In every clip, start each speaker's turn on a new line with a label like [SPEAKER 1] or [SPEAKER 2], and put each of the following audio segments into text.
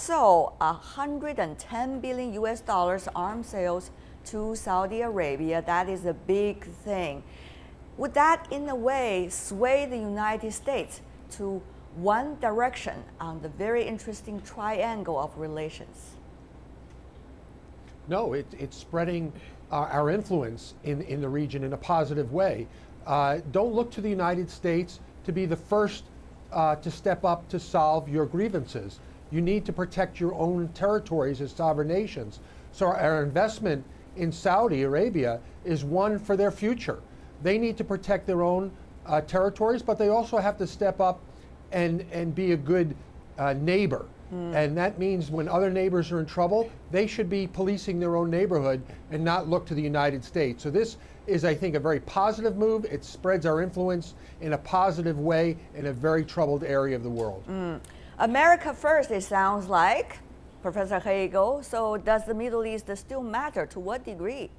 [SPEAKER 1] So, $110 billion US arms sales to Saudi Arabia, that is a big thing. Would that, in a way, sway the United States to one direction on the very interesting triangle of relations?
[SPEAKER 2] No, it's spreading our influence in the region in a positive way. Don't look to the United States to be the first to step up to solve your grievances. You need to protect your own territories as sovereign nations. So our investment in Saudi Arabia is one for their future. They need to protect their own territories, but they also have to step up and be a good neighbor. And that means when other neighbors are in trouble, they should be policing their own neighborhood and not look to the United States. So this is, I think, a very positive move. It spreads our influence in a positive way in a very troubled area of the world.
[SPEAKER 1] America first, it sounds like, Professor Hagle. So does the Middle East still matter? To what degree?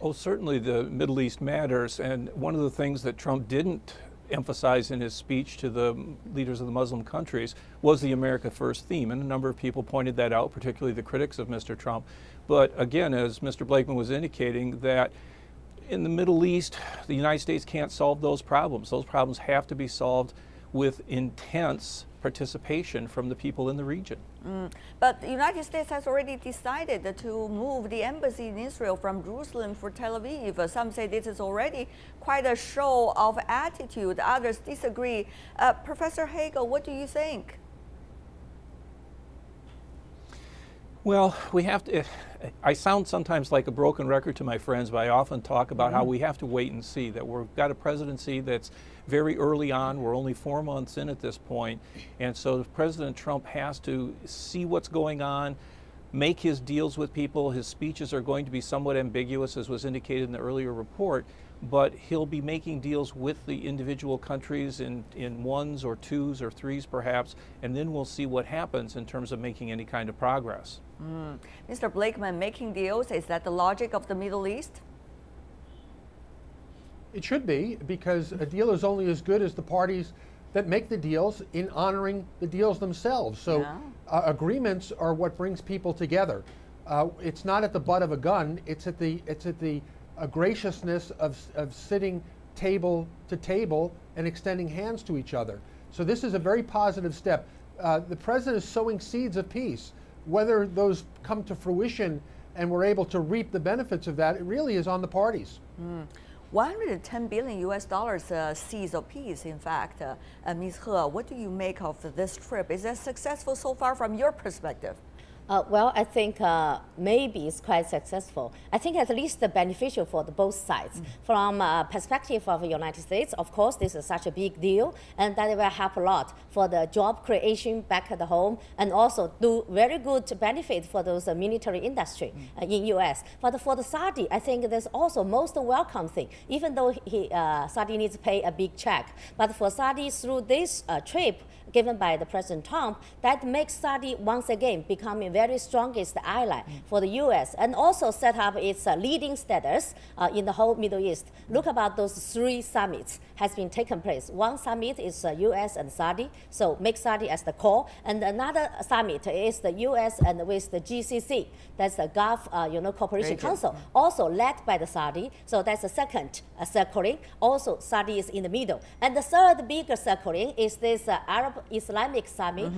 [SPEAKER 3] Oh, certainly the Middle East matters. And one of the things that Trump didn't emphasize in his speech to the leaders of the Muslim countries was the America First theme. And a number of people pointed that out, particularly the critics of Mr. Trump. But again, as Mr. Blakeman was indicating, that in the Middle East, the United States can't solve those problems. Those problems have to be solved with intense participation from the people in the region.
[SPEAKER 1] But the United States has already decided to move the embassy in Israel from Jerusalem for Tel Aviv. Some say this is already quite a show of attitude. Others disagree. Professor Hagle, what do you think?
[SPEAKER 3] Well, we have to, I sound sometimes like a broken record to my friends, but I often talk about how we have to wait and see, that we've got a presidency that's very early on. We're only 4 months in at this point. And so President Trump has to see what's going on, make his deals with people. His speeches are going to be somewhat ambiguous, as was indicated in the earlier report, but he'll be making deals with the individual countries in ones or twos or threes perhaps, and then we'll see what happens in terms of making any kind of progress.
[SPEAKER 1] Mr. Blakeman, making deals, is that the logic of the Middle East?
[SPEAKER 2] It should be, because a deal is only as good as the parties that make the deals in honoring the deals themselves. So agreements are what brings people together. It's not at the butt of a gun, it's at the graciousness of sitting table to table and extending hands to each other. So this is a very positive step. The president is sowing seeds of peace. Whether those come to fruition and we're able to reap the benefits of that, it really is on the parties.
[SPEAKER 1] $110 billion US seeds of peace, in fact. Ms. He, what do you make of this trip? Is that successful so far from your perspective?
[SPEAKER 4] Well, I think maybe it's quite successful. I think at least beneficial for both sides. From perspective of the United States, of course, this is such a big deal, and that will help a lot for the job creation back at home, and also do very good benefit for those military industry in U.S. But for the Saudi, I think that's also most welcome thing, even though Saudi needs to pay a big check. But for Saudi, through this trip given by the President Trump, that makes Saudi once again becoming very strongest ally for the U.S. and also set up its leading status in the whole Middle East. Look about those 3 summits has been taken place. One summit is U.S. and Saudi, so make Saudi as the core, and another summit is the U.S. and with the GCC, that's the Gulf Cooperation Council, also led by the Saudi. So that's the second circling. Also, Saudi is in the middle, and the third bigger circling is this Arab Islamic summit,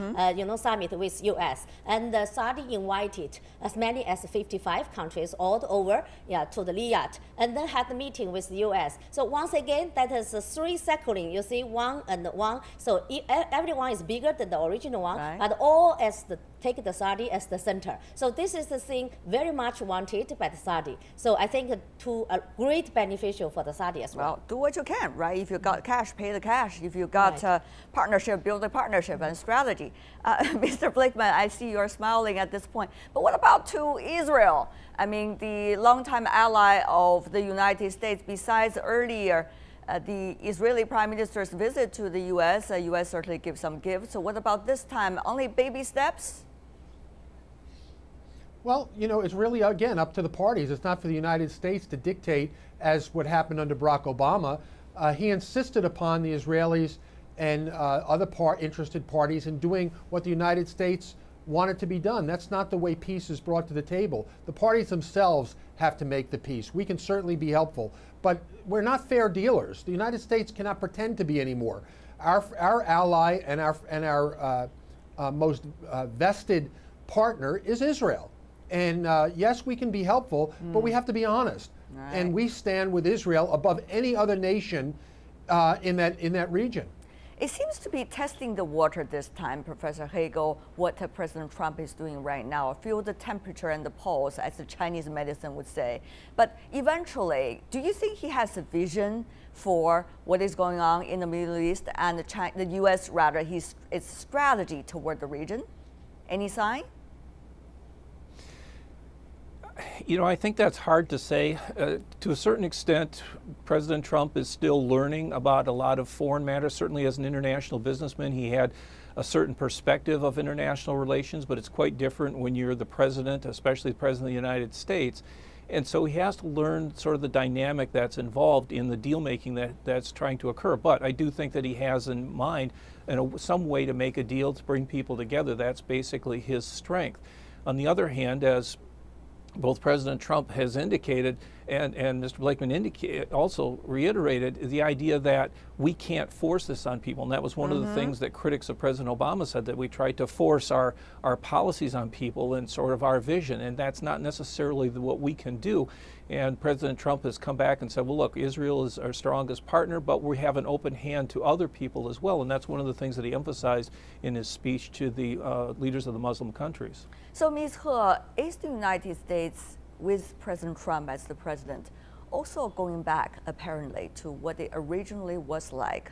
[SPEAKER 4] summit with U.S. and Saudi invited as many as 55 countries all over to the Riyadh, and then had a meeting with the U.S. So once again, that is 3 circling. You see, 1 and 1. So everyone is bigger than the original one, but all as take the Saudi as the center. So this is the thing very much wanted by the Saudi. So I think to a great beneficial for the Saudi as well.
[SPEAKER 1] Well, do what you can, right? If you got cash, pay the cash. If you got partnership, build a partnership and strategy. Mr. Blakeman, I see you're smiling at this point. But what about to Israel? I mean, the longtime ally of the United States, besides earlier the Israeli Prime Minister's visit to the U.S., U.S. certainly gives some gifts. So what about this time? Only baby steps?
[SPEAKER 2] Well, it's really, again, up to the parties. It's not for the United States to dictate, as what happened under Barack Obama. He insisted upon the Israelis and other interested parties in doing what the United States wanted to be done. That's not the way peace is brought to the table. The parties themselves have to make the peace. We can certainly be helpful, but we're not fair dealers. The United States cannot pretend to be anymore. Our ally and our most vested partner is Israel. And yes, we can be helpful, but we have to be honest.
[SPEAKER 1] Right.
[SPEAKER 2] And we stand with Israel above any other nation in that region.
[SPEAKER 1] It seems to be testing the water this time, Professor Hagle, what President Trump is doing right now. Feel the temperature and the pulse, as the Chinese medicine would say. But eventually, do you think he has a vision for what is going on in the Middle East and the U.S., rather, its strategy toward the region? Any sign?
[SPEAKER 3] You know, I think that's hard to say. To a certain extent, President Trump is still learning about a lot of foreign matters. Certainly as an international businessman, he had a certain perspective of international relations, but it's quite different when you're the president, especially the president of the United States. And so he has to learn sort of the dynamic that's involved in the deal making that's trying to occur. But I do think that he has in mind some way to make a deal to bring people together. That's basically his strength. On the other hand, as both President Trump has indicated and Mr. Blakeman also reiterated, the idea that we can't force this on people. And that was one of the things that critics of President Obama said, that we tried to force our policies on people and sort of our vision. And that's not necessarily what we can do. And President Trump has come back and said, well, look, Israel is our strongest partner, but we have an open hand to other people as well. And that's one of the things that he emphasized in his speech to the leaders of the Muslim countries.
[SPEAKER 1] So, Ms. He, is the United States, with President Trump as the president, also going back, apparently, to what it originally was like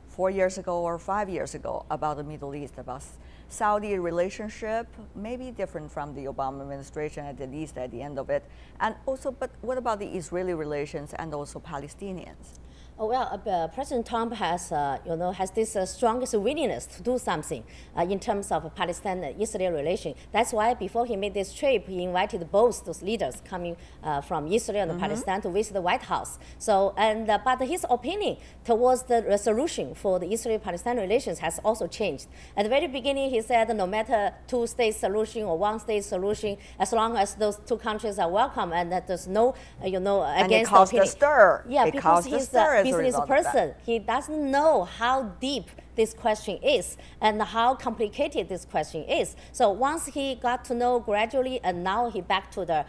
[SPEAKER 1] 4 years ago or 5 years ago about the Middle East, about Saudi relationship, maybe different from the Obama administration, at least at the end of it. And also, but what about the Israeli relations and also Palestinians?
[SPEAKER 4] Oh, well, President Trump has, has this strongest willingness to do something in terms of Palestine-Israel relation. That's why before he made this trip, he invited both those leaders coming from Israel and Palestine to visit the White House. So, but his opinion towards the resolution for the Israeli-Palestine relations has also changed. At the very beginning, he said no matter two-state solution or one-state solution, as long as those two countries are welcome and that there's no, against
[SPEAKER 1] it caused
[SPEAKER 4] the opinion.
[SPEAKER 1] A stir.
[SPEAKER 4] Yeah,
[SPEAKER 1] it
[SPEAKER 4] because he's a business person. He doesn't know how deep this question is and how complicated this question is. So once he got to know gradually, and now he back to the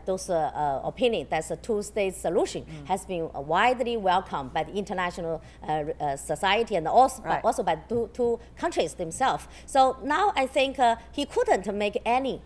[SPEAKER 4] those opinion that a two-state solution has been widely welcomed by the international society and also, also by two countries themselves. So now I think he couldn't make any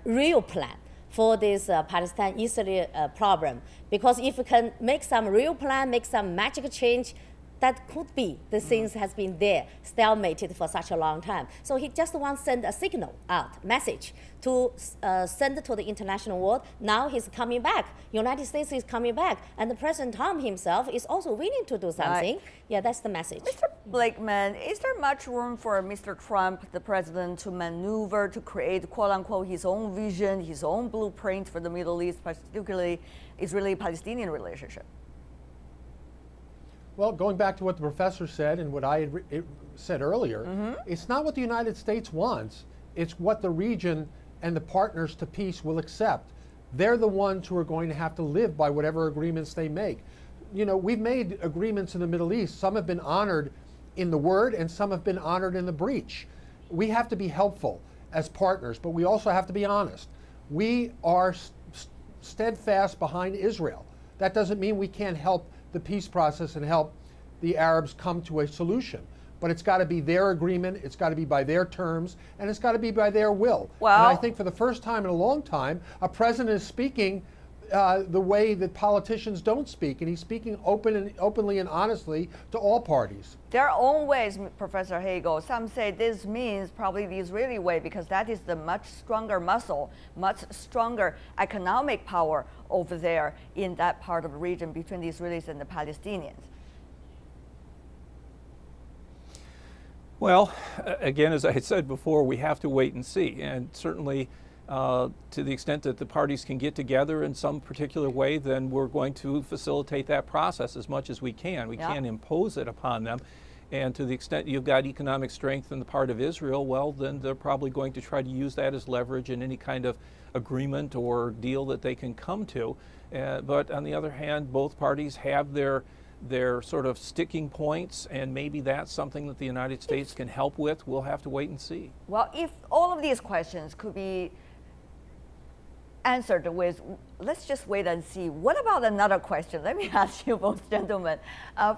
[SPEAKER 4] real plan for this Palestine-Israel problem. Because if we can make some real plan, make some magic change, that could be the things has been there, stalemated for such a long time. So he just wants to send a signal out, message, to send to the international world. Now he's coming back. United States is coming back. And the President Trump himself is also willing to do something. Yeah, that's the message.
[SPEAKER 1] Mr. Blakeman, is there much room for Mr. Trump, the president, to maneuver, to create, quote unquote, his own vision, his own blueprint for the Middle East, particularly Israeli-Palestinian relationship?
[SPEAKER 2] Well, going back to what the professor said and what I had said earlier, it's not what the United States wants. It's what the region and the partners to peace will accept. They're the ones who are going to have to live by whatever agreements they make. You know, we've made agreements in the Middle East. Some have been honored in the word and some have been honored in the breach. We have to be helpful as partners, but we also have to be honest. We are steadfast behind Israel. That doesn't mean we can't help the peace process and help the Arabs come to a solution. But it's got to be their agreement, it's got to be by their terms, and it's got to be by their will.
[SPEAKER 1] Well,
[SPEAKER 2] and I think for the first time in a long time, a president is speaking the way that politicians don't speak, and he's speaking openly and honestly to all parties.
[SPEAKER 1] Their own ways, Professor Hagle. Some say this means probably the Israeli way because that is the much stronger muscle, much stronger economic power over there in that part of the region between the Israelis and the Palestinians.
[SPEAKER 3] Well, again, as I had said before, we have to wait and see. And certainly, to the extent that the parties can get together in some particular way, then we're going to facilitate that process as much as we can. We can't impose it upon them. And to the extent you've got economic strength in the part of Israel, well, then they're probably going to try to use that as leverage in any kind of agreement or deal that they can come to. But on the other hand, both parties have their sort of sticking points, and maybe that's something that the United States can help with. We'll have to wait and see.
[SPEAKER 1] Well, if all of these questions could be answered with, let's just wait and see. What about another question? Let me ask you both gentlemen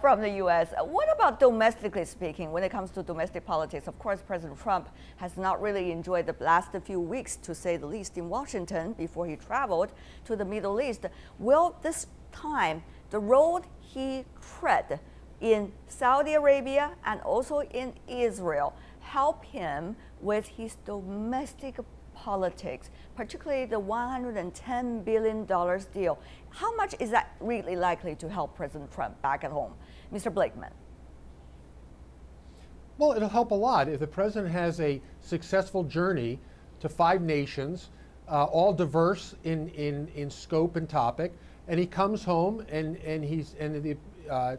[SPEAKER 1] from the U.S. What about domestically speaking, when it comes to domestic politics? Of course, President Trump has not really enjoyed the last few weeks, to say the least, in Washington before he traveled to the Middle East. Will this time the road he tread in Saudi Arabia and also in Israel help him with his domestic politics, particularly the $110 billion deal? How much is that really likely to help President Trump back at home? Mr. Blakeman.
[SPEAKER 2] Well, it'll help a lot if the president has a successful journey to 5 nations, all diverse in scope and topic, and he comes home and the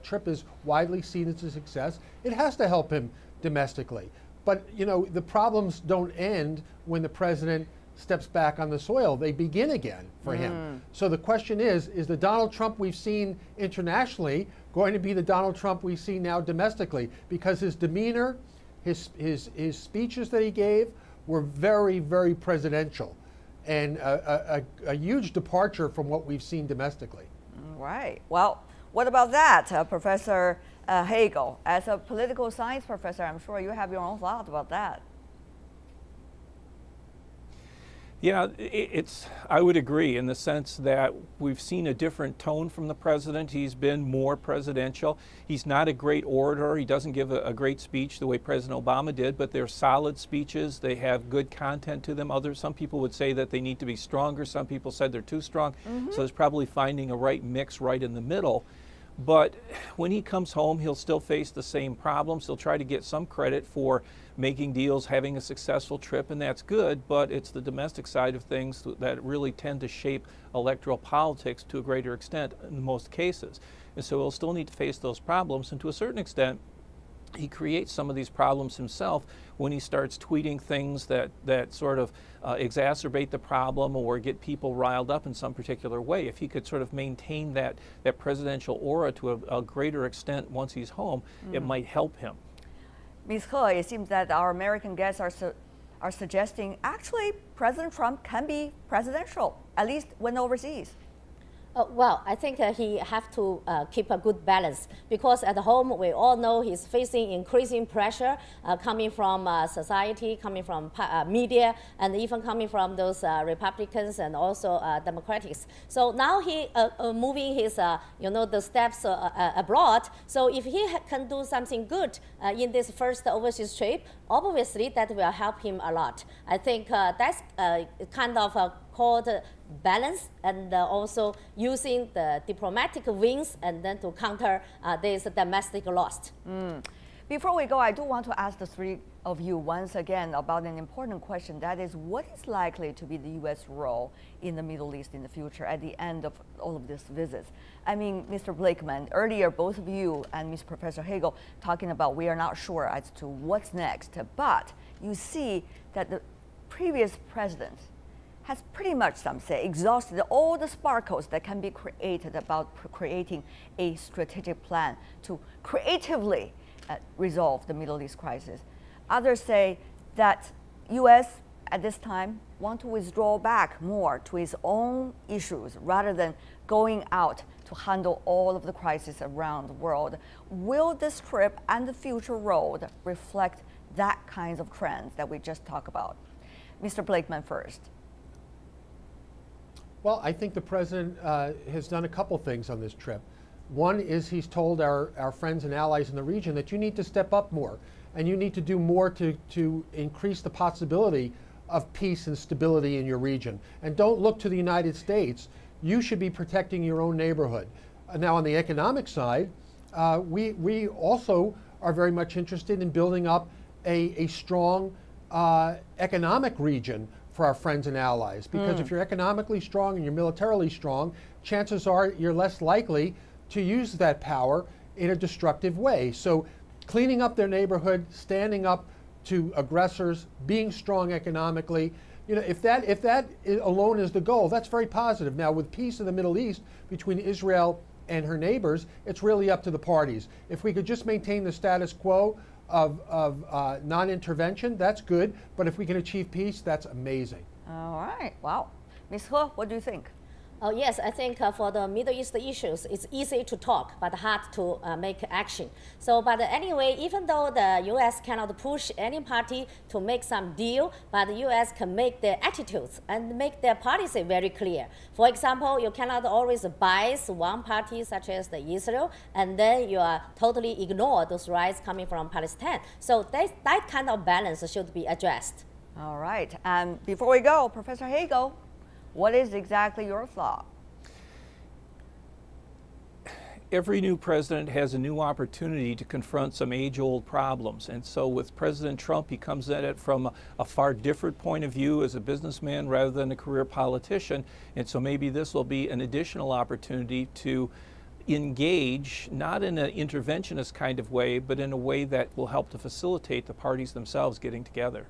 [SPEAKER 2] trip is widely seen as a success. It has to help him domestically. But, you know, the problems don't end when the president steps back on the soil. They begin again for him. So the question is the Donald Trump we've seen internationally going to be the Donald Trump we see now domestically? Because his demeanor, his speeches that he gave were very, very presidential, and a huge departure from what we've seen domestically.
[SPEAKER 1] Right. Well, what about that, Professor Hagle? As a political science professor, I'm sure you have your own thought about that.
[SPEAKER 3] Yeah, I would agree in the sense that we've seen a different tone from the president. He's been more presidential. He's not a great orator. He doesn't give a great speech the way President Obama did, but they're solid speeches. They have good content to them. Some people would say that they need to be stronger. Some people said they're too strong. So it's probably finding a right mix right in the middle. But when he comes home, he'll still face the same problems. He'll try to get some credit for making deals, having a successful trip, and that's good, but it's the domestic side of things that really tend to shape electoral politics to a greater extent in most cases. And so he'll still need to face those problems, and to a certain extent, he creates some of these problems himself when he starts tweeting things that sort of exacerbate the problem or get people riled up in some particular way. If he could sort of maintain that presidential aura to a greater extent once he's home, it might help him.
[SPEAKER 1] Ms. He, it seems that our American guests are suggesting actually President Trump can be presidential, at least when overseas.
[SPEAKER 4] Well, I think he have to keep a good balance, because at home we all know he's facing increasing pressure coming from society, coming from media, and even coming from those Republicans and also Democrats. So now he moving his the steps abroad. So if he can do something good in this first overseas trip, obviously that will help him a lot. I think that's kind of called balance, and also using the diplomatic wins and then to counter this domestic loss.
[SPEAKER 1] Before we go, I do want to ask the three of you once again about an important question. That is, what is likely to be the U.S. role in the Middle East in the future at the end of all of these visits? I mean, Mr. Blakeman, earlier both of you and Ms. Professor Hagle talking about we are not sure as to what's next, but you see that the previous president has pretty much, some say, exhausted all the sparkles that can be created about creating a strategic plan to creatively resolve the Middle East crisis. Others say that U.S. at this time want to withdraw back more to its own issues rather than going out to handle all of the crises around the world. Will this trip and the future road reflect that kinds of trends that we just talked about? Mr. Blakeman first.
[SPEAKER 2] Well, I think the president has done a couple things on this trip. One is he's told our friends and allies in the region that you need to step up more, and you need to do more to increase the possibility of peace and stability in your region. And don't look to the United States. You should be protecting your own neighborhood. Now, on the economic side, we also are very much interested in building up a strong economic region for our friends and allies, because if you're economically strong and you're militarily strong, chances are you're less likely to use that power in a destructive way. So cleaning up their neighborhood, standing up to aggressors, being strong economically. You know, if that alone is the goal, that's very positive. Now, with peace in the Middle East between Israel and her neighbors, it's really up to the parties. If we could just maintain the status quo of non-intervention, that's good. But if we can achieve peace, that's amazing.
[SPEAKER 1] All right. Wow. Ms. He, what do you think?
[SPEAKER 4] Oh, yes, I think for the Middle East issues, it's easy to talk, but hard to make action. So, but anyway, even though the U.S. cannot push any party to make some deal, but the U.S. can make their attitudes and make their policy very clear. For example, you cannot always bias one party, such as the Israel, and then you are totally ignore those rights coming from Palestine. So that kind of balance should be addressed.
[SPEAKER 1] All right. And before we go, Professor Hagle, what is exactly your thought?
[SPEAKER 3] Every new president has a new opportunity to confront some age-old problems. And so with President Trump, he comes at it from a far different point of view as a businessman rather than a career politician. And so maybe this will be an additional opportunity to engage, not in an interventionist kind of way, but in a way that will help to facilitate the parties themselves getting together.